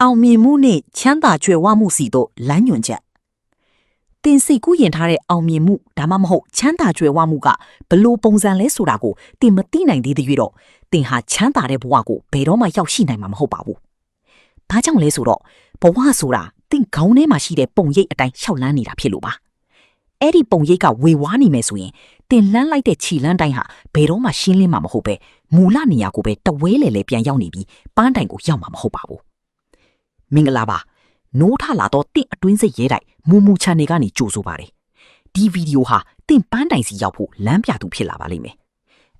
အောင်မြင်မှုနဲ့ချမ်းသာကြွယ်ဝမှုစီတို့လမ်းညွှန်ချက်တင်စိတ်ကူးရင်ထားတဲ့အောင်မြင်မှုဒါမှမဟုတ်ချမ်းသာကြွယ်ဝမှုကဘလို့ပုံစံလဲဆိုတာကိုတင်မသိနိုင်သေးတဲ့၍တော့တင်ဟာချမ်းသာတဲ့ဘဝကိုဘယ်တော့မှရောက်ရှိနိုင်မှာမဟုတ်ပါဘူး။ဘာကြောင့်လဲဆိုတော့ဘဝဆိုတာတင်ခေါင်းထဲမှာရှိတဲ့ပုံရိပ်အတိုင်းရှောက်လန်းနေတာဖြစ်လို့ပါ။အဲ့ဒီပုံရိပ်ကဝေဝါးနေမယ်ဆိုရင်တင်လန်းလိုက်တဲ့ခြေလန်းတိုင်းဟာဘယ်တော့မှရှင်းလင်းမှာမဟုတ်ပဲမူလနေရာကိုပဲတဝဲလေလေပြန်ရောက်နေပြီးပန်းတိုင်ကိုရောက်မှာမဟုတ်ပါဘူး။မင်္ဂလာပါနိုးထလာတော့တင့်အတွင်းစိတ်ရဲတိုက်မူမူချန်နေကနေကြိုဆိုပါတယ်ဒီဗီဒီယိုဟာတင့်ပန်းတိုင်စီရောက်ဖို့လမ်းပြသူဖြစ်လာပါလိမ့်မယ်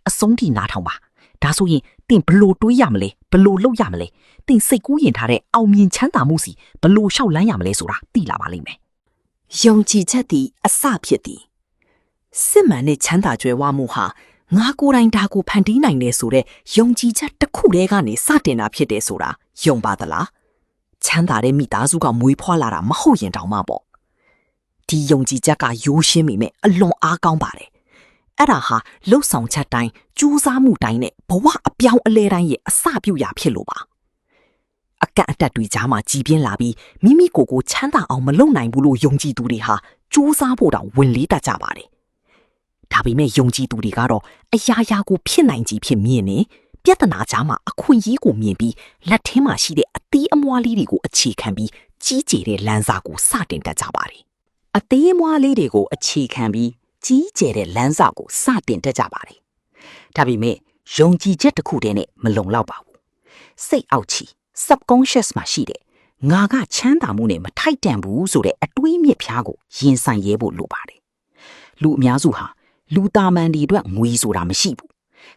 အဆုံးထိနားထောင်ပါဒါဆိုရင်တင့်ဘလို့တွေးရမလဲဘလို့လုပ်ရမလဲတင့်စိတ်ကူးရင်ထားတဲ့အောင်မြင်ချမ်းသာမှုစီဘလို့ရှောက်လန်းရမလဲဆိုတာသိလာပါလိမ့်မယ်ယုံကြည်ချက်သည်အစဖြစ်သည်စစ်မှန်တဲ့ချမ်းသာကြွယ်ဝမှုဟာငါကိုယ်တိုင်ဒါကိုဖန်တီးနိုင်တယ်ဆိုတဲ့ယုံကြည်ချက်တစ်ခုတည်းကနေစတင်တာဖြစ်တယ်ဆိုတာယုံပါသလားချမ်းသာတဲ့မိသားစုကမွေးဖွားလာတာမဟုတ်ရင်တောင်မှပေါ့ဒီယုံကြည်ချက်ကရိုးရှင်းမိမဲ့အလွန်အားကောင်းပါတယ်အဲ့ဒါဟာလှုပ်ဆောင်ချက်တိုင်းကြိုးစားမှုတိုင်းနဲ့ဘဝအပြောင်းအလဲတိုင်းရဲ့အစပြုရာဖြစ်လို့ပါအကန့်အသတ်တွေကြားမှာကြည်ပြင်းလာပြီးမိမိကိုယ်ကိုချမ်းသာအောင်မလုပ်နိုင်ဘူးလို့ယုံကြည်သူတွေဟာကြိုးစားဖို့တောင်ဝင်လေးတတ်ကြပါတယ်ဒါပေမဲ့ယုံကြည်သူတွေကတော့အရာရာကိုဖြစ်နိုင်ကြဖြစ်မြင်နေပြဿနာကြားမှာအခွင့်အရေးကိုမြင်ပြီးလက်ထဲမှာရှိတဲ့အသေးအမွှားလေးတွေကိုအခြေခံပြီးကြီးကျယ်တဲ့လမ်းစာကိုစတင်တတ်ကြပါတယ်။အသေးအမွှားလေးတွေကိုအခြေခံပြီးကြီးကျယ်တဲ့လမ်းစာကိုစတင်တတ်ကြပါတယ်။ဒါပေမဲ့ယုံကြည်ချက်တစ်ခုတည်းနဲ့မလုံလောက်ပါဘူး။စိတ်အောက်ခြေ subconscious မှာရှိတဲ့ငါကချမ်းသာမှုနဲ့မထိုက်တန်ဘူးဆိုတဲ့အတွေးမြစ်ဖျားကိုရင်ဆိုင်ရဲဖို့လိုပါတယ်။လူအများစုဟာလူသားမှန်တွေအတွက်ငွေဆိုတာမရှိဘူး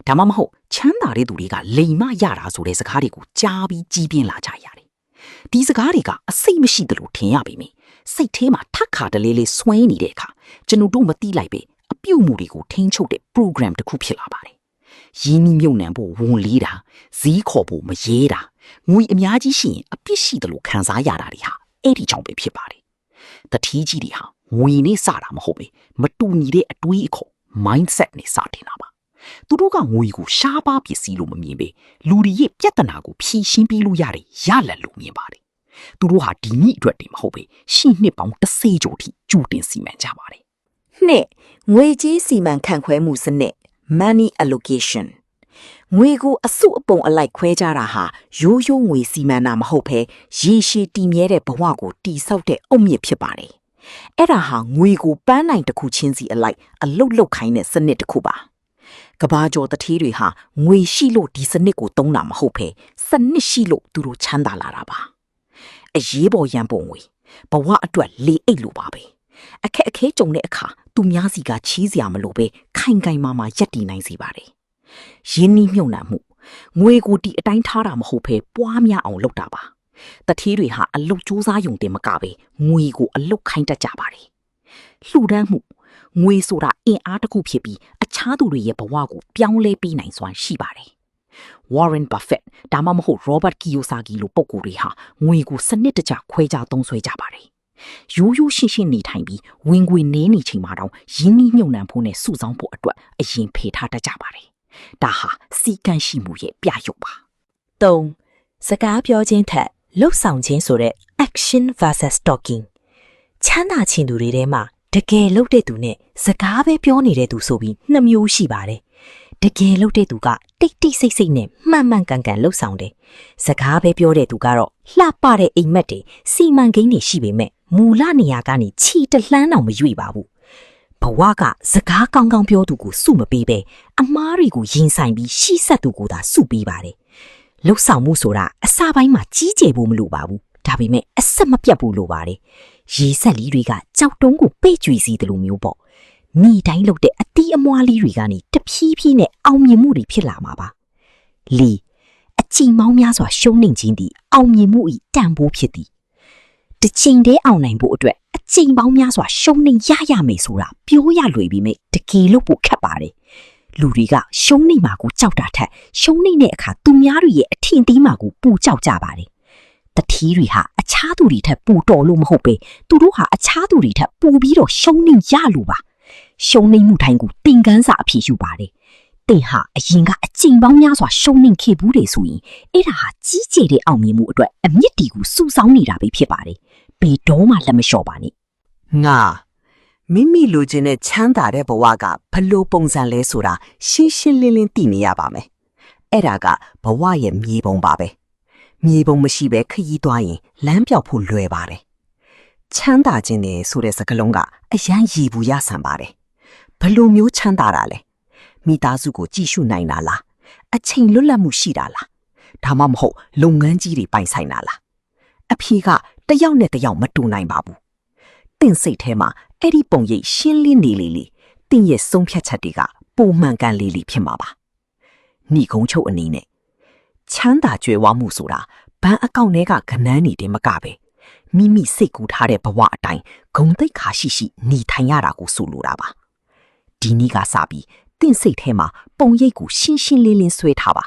ဒါမှမဟုတ်ချမ်းသာတဲ့သူတွေကလိမ်မရတာဆိုတဲ့စကားတွေကိုကြားပြီးကြီးပြင်းလာကြရတယ်။ဒီစကားတွေကအစိတ်မရှိသလိုထင်ရပေမယ့်စိတ်ထဲမှာထပ်ခါတလေးလေးဆွဲနေတဲ့အခါကျွန်တော်တို့မသိလိုက်ပဲအပြုတ်မှုတွေကိုထိန်းချုပ်တဲ့ program တစ်ခုဖြစ်လာပါတယ်။ရင်းနှီးမြုပ်နှံဖို့ဝန်လေးတာဈေးခေါ်ဖို့မရဲတာငွေအများကြီးရှိရင်အပြစ်ရှိသလိုခံစားရတာတွေဟာအဲ့ဒီကြောင့်ပဲဖြစ်ပါတယ်။တတိကြီးတွေဟာငွေနဲ့စတာမဟုတ်ပဲမတူညီတဲ့အတွေးအခေါ် mindset နဲ့စတင်တာပါသူတို့ကငွေကိုရှားပါးပစ္စည်းလို့မမြင်ပဲလူတွေရဲ့ပြဿနာကိုဖြေရှင်းပေးလို့ရတယ်ရလတ်လို့မြင်ပါတယ်သူတို့ဟာဒီနည်းအတွက်တည်းမဟုတ်ပဲရှင်းနှစ်ပေါင်း30ကျော်ထိကြိုတင်စီမံကြပါတယ်နှစ်ငွေကြေးစီမံခန့်ခွဲမှုစနစ် money allocation ငွေကိုအစုအပုံအလိုက်ခွဲကြတာဟာရိုးရိုးငွေစီမံတာမဟုတ်ဘဲရေရှည်တည်မြဲတဲ့ဘဝကိုတည်ဆောက်တဲ့အုတ်မြစ်ဖြစ်ပါတယ်အဲ့ဒါဟာငွေကိုပန်းနိုင်တစ်ခုချင်းစီအလိုက်အလုတ်လုတ်ခိုင်းတဲ့စနစ်တစ်ခုပါကဘာကျော်တထေးတွေဟာငွေရှိလို့ဒီစနစ်ကိုသုံးတာမဟုတ်ဘဲစနစ်ရှိလို့သူတို့ချမ်းသာလာတာပါအရေးပေါ်ရန်ပုံငွေဘဝအတွက်လေအိတ်လိုပါပဲအခက်အခဲကြုံတဲ့အခါသူများစီကချီးစရာမလိုပဲခိုင်ခိုင်မာမာရပ်တည်နိုင်စေပါတယ်ရင်းနှီးမြှုပ်နှံမှုငွေကိုဒီအတိုင်းထားတာမဟုတ်ဘဲပွားများအောင်လုပ်တာပါတထေးတွေဟာအလုတ်စူးစားယုံတင်မကပဲငွေကိုအလုတ်ခိုင်းတတ်ကြပါတယ်လှူဒန်းမှုငွေဆိုတာအင်အားတစ်ခုဖြစ်ပြီးအခြားသူတွေရဲ့ဘဝကိုပြောင်းလဲပေးနိုင်စွမ်းရှိပါတယ်။ Warren Buffett ဒါမှမဟုတ် Robert Kiyosaki လိုပုဂ္ဂိုလ်တွေဟာငွေကိုစနစ်တကျခွဲခြားသုံးစွဲကြပါတယ်။ရိုးရိုးရှင်းရှင်းနေထိုင်ပြီးဝင်ငွေနည်းနေချိန်မှာတောင်ရင်းနှီးမြှုပ်နှံဖို့နဲ့စုဆောင်းဖို့အတွက်အရင်ဖေထားတတ်ကြပါတယ်။ဒါဟာစီကံရှိမှုရဲ့ပြရုပ်ပါ။၃စကားပြောခြင်းထက်လှုပ်ဆောင်ခြင်းဆိုတဲ့ action versus talking ချမ်းသာခြင်းသူတွေထဲမှာတကယ်လုပ်တဲ့သူနဲ့စကားပဲပြောနေတဲ့သူဆိုပြီးနှစ်မျိုးရှိပါတယ်။တကယ်လုပ်တဲ့သူကတိတ်တိတ်ဆိတ်ဆိတ်နဲ့မှန်မှန်ကန်ကန်လှုပ်ဆောင်တယ်။စကားပဲပြောတဲ့သူကတော့လှပတဲ့အိမ်မက်တွေစီမံကိန်းတွေရှိပေမဲ့မူလနေရာကနေခြိတလှမ်းအောင်မရွေ့ပါဘူး။ဘဝကစကားကောင်းကောင်းပြောသူကိုစုမပေးပဲအမားတွေကိုရင်ဆိုင်ပြီးရှီးဆက်သူကိုသာစုပေးပါတယ်။လှုပ်ဆောင်မှုဆိုတာအစပိုင်းမှာကြီးကျယ်ဖို့မလိုပါဘူး။ဒါပေမဲ့အဆက်မပြတ်ဖို့လိုပါတယ်။ရေဆက်လေးတွေကကြောက်တုံးကိုပိတ်ကြွေစီတယ်လို့မျိုးပေါ့မိတိုင်းလုပ်တဲ့အတီးအမွှားလေးတွေကနေတဖြည်းဖြည်းနဲ့အောင်မြင်မှုတွေဖြစ်လာမှာပါလီအချိန်မောင်းများစွာရှုံးနေခြင်းသည်အောင်မြင်မှု၏တန်ဖိုးဖြစ်သည်တစ်ချိန်တည်းအောင်နိုင်ဖို့အတွက်အချိန်ပေါင်းများစွာရှုံးနေရမယ်ဆိုတာပြောရလွယ်ပြီးမြဲတကယ်လို့ပိုခက်ပါတယ်လူတွေကရှုံးနေမှာကိုကြောက်တာထက်ရှုံးနေတဲ့အခါသူများတွေရဲ့အထင်သေးမှာကိုပူကြောက်ကြပါတယ်တတိတွေဟာအခြားသူတွေထက်ပူတော်လို့မဟုတ်ပဲသူတို့ဟာအခြားသူတွေထက်ပူပြီးတော့ရှုံးနေရလို့ပါရှုံးနေမှုတိုင်းကိုသင်ခန်းစာအဖြစ်ယူပါတယ် တင်ဟာအရင်ကအကျင့်ပေါင်းများစွာရှုံးနှင်ခဲ့ဘူးတယ်ဆိုရင်အဲ့ဒါဟာကြီးကျယ်တဲ့အောင်မြင်မှုအတွက်အမြင့်တီကိုစူဆောင်းနေတာပဲဖြစ်ပါတယ်ဘယ်တော့မှလက်မလျှော့ပါနဲ့ငါမိမိလိုချင်တဲ့ချမ်းသာတဲ့ဘဝကဘလို့ပုံစံလဲဆိုတာရှင်းရှင်းလင်းလင်းသိနေရပါမယ်အဲ့ဒါကဘဝရဲ့မြေပုံပါပဲမြေပုံမရှိဘဲခရီးသွားရင်လမ်းပြောက်ဖို့လွယ်ပါတယ်ချမ်းသာခြင်းနဲ့ဆိုတဲ့စကားလုံးကအရန်ရည်ဘူးရဆန်ပါတယ်ဘလို့မျိုးချမ်းသာတာလဲမိသားစုကိုကြည့်ရှုနိုင်တာလားအချိန်လွတ်လပ်မှုရှိတာလားဒါမှမဟုတ်လုပ်ငန်းကြီးတွေပိုင်ဆိုင်တာလားအဖြေကတယောက်နဲ့တယောက်မတူနိုင်ပါဘူးတင့်စိတ်ထဲမှာအဲ့ဒီပုံရိပ်ရှင်းလင်းနေလေတင့်ရဲ့ဆုံးဖြတ်ချက်တွေကပုံမှန်ကန်လေးဖြစ်မှာပါညီကုန်းချုပ်အနေနဲ့ချမ်းသာကြွယ်ဝမှုဆိုတာဘဏ်အကောင့်ထဲကကဏန်းနေတယ်မကပဲမိမိစိတ်ကူးထားတဲ့ဘဝအတိုင်းဂုံတိတ်ခါရှိနေထိုင်ရတာကိုဆိုလိုတာပါဒီနေ့ကစပြီးတင့်စိတ်ထဲမှာပုံရိပ်ကိုရှင်းရှင်းလင်းလင်းဆွဲထားပါ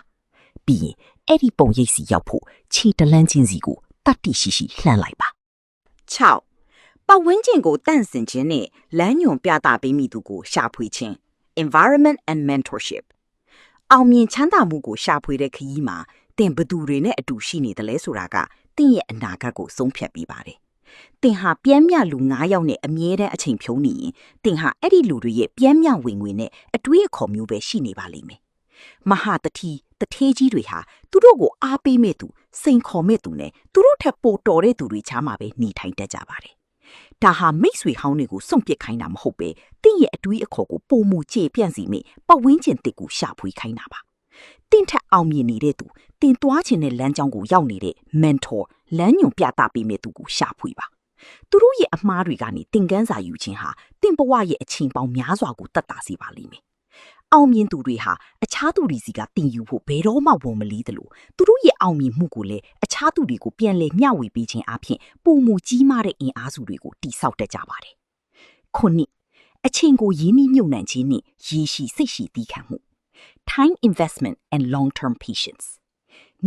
ပြီးရင်အဲ့ဒီပုံရိပ်စီရောက်ဖို့ခြေတလန်းချင်းစီကိုတတ်တိရှိလှမ်းလိုက်ပါ6ပတ်ဝန်းကျင်ကိုတန့်စင်ခြင်းနဲ့လမ်းညွန်ပြသပေးမိသူကိုရှာဖွေခြင်း environment and mentorship အောင်မြင်ချမ်းသာမှုကိုရှာဖွေတဲ့ခရီးမှာတင်ဘသူတွေနဲ့အတူရှိနေတယ်လဲဆိုတာကတင့်ရဲ့အနာဂတ်ကိုဆုံးဖြတ်ပေးပါတယ်တင်ဟာပြမ်းမြလူ9ယောက်နဲ့အမြဲတမ်းအချိန်ဖြုံးနေရင်တင်ဟာအဲ့ဒီလူတွေရဲ့ပြမ်းမြဝင်ငွေနဲ့အတွေးအခေါ်မျိုးပဲရှိနေပါလိမ့်မယ်မဟာတထေးကြီးတွေဟာသူတို့ကိုအားပေးမဲ့သူစိန်ခေါ်မဲ့သူနဲ့သူတို့ထက်ပိုတော်တဲ့သူတွေချားမှာပဲနေထိုင်တတ်ကြပါတယ်ဒါဟာမိတ်ဆွေဟောင်းတွေကိုစွန့်ပစ်ခိုင်းတာမဟုတ်ပဲတင့်ရဲ့အတွေးအခေါ်ကိုပုံမူကျေပြန့်စီမိပတ်ဝန်းကျင်တစ်ကိုရှာဖွေခိုင်းတာပါတင့်ထက်အောင်မြင်နေတဲ့သူတင်သွားခြင်းနဲ့လမ်းကြောင်းကိုရောက်နေတဲ့ mentor လမ်းညွန်ပြသပေးမဲ့သူကိုရှာဖွေပါသူတို့ရဲ့အမှားတွေကနေသင်ခန်းစာယူခြင်းဟာတင့်ဘဝရဲ့အချိန်ပေါင်းများစွာကိုသက်သာစေပါလိမ့်မယ်အောင်မြင်သူတွေဟာအခြားသူတွေစီကတင်ယူဖို့ဘယ်တော့မှဝန်မလီးသလိုသူတို့ရဲ့အောင်မြင်မှုကိုလည်းအခြားသူတွေကိုပြန်လည်မျှဝေပေးခြင်းအပြင်ပုံမူကြီးမားတဲ့အင်အားစုတွေကိုတိဆောက်တတ်ကြပါတယ်။ခုနှစ်အချိန်ကိုရင်းနှီးမြှုပ်နှံခြင်းနဲ့ရေရှည်စိတ်ရှည်တည်ခံမှု time investment and long term patience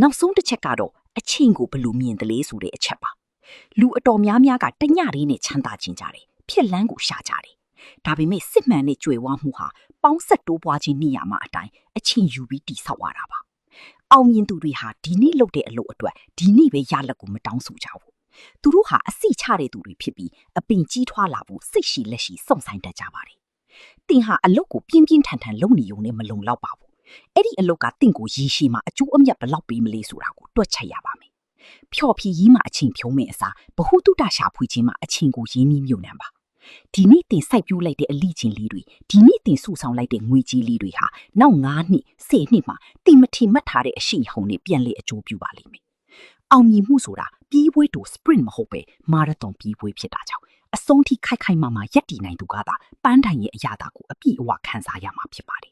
နောက်ဆုံးတစ်ချက်ကတော့အချိန်ကိုဘယ်လိုမြင်တယ်လဲဆိုတဲ့အချက်ပါလူအတော်များများကတညလေးနဲ့ချမ်းသာခြင်းကြတယ်ဖြစ်လန်းကိုရှာကြတယ်ဒါပေမဲ့စစ်မှန်တဲ့ကြွယ်ဝမှုဟာပေါင်းဆက်တိုးပွားခြင်းနေရာမှာအတိုင်းအချိန်ယူပြီးတိဆောက်ရတာပါအောင်မြင်သူတွေဟာဒီနေ့လုပ်တဲ့အလုပ်အတွက်ဒီနေ့ပဲရလက်ကိုမတောင်းဆိုကြဘူးသူတို့ဟာအစိချတဲ့သူတွေဖြစ်ပြီးအပင်ကြီးထွားလာဖို့စိတ်ရှိလက်ရှိစုံဆိုင်တတ်ကြပါတယ်တင်ဟာအလုပ်ကိုပြင်းပြင်းထန်ထန်လုပ်နေုံနဲ့မလုံလောက်ပါဘူးအဲ့ဒီအလုပ်ကတင့်ကိုရေရှည်မှာအကျိုးအမြတ်ဘလောက်ပေးမလဲဆိုတာကိုတွက်ချက်ရပါမယ်ဖျော်ဖြေရေးမှာအချိန်ဖြုံးမယ့်အစားဘဟုတုတရှာဖွေခြင်းမှာအချိန်ကိုရင်းနှီးမြှုပ်နှံပါဒီနေ့တင်စိုက်ပျိုးလိုက်တဲ့အလိချင်းလေးတွေဒီနေ့တင်စုဆောင်လိုက်တဲ့ငွေကြီးလေးတွေဟာနောက်9နှစ်10နှစ်မှာတင်မထီမှတ်ထားတဲ့အရှိန်ဟုန်နဲ့ပြန်လေအကျိုးပြုပါလိမ့်မယ်အောင်မြင်မှုဆိုတာပြေးပွဲတူ sprint မဟုတ်ပဲမာရသွန်ပြေးပွဲဖြစ်တာကြောင့်အဆုံးထိခိုက်ခိုက်မာမာရပ်တည်နိုင်သူကသာပန်းတိုင်ရဲ့အရာတာကိုအပြည့်အဝခံစားရမှာဖြစ်ပါတယ်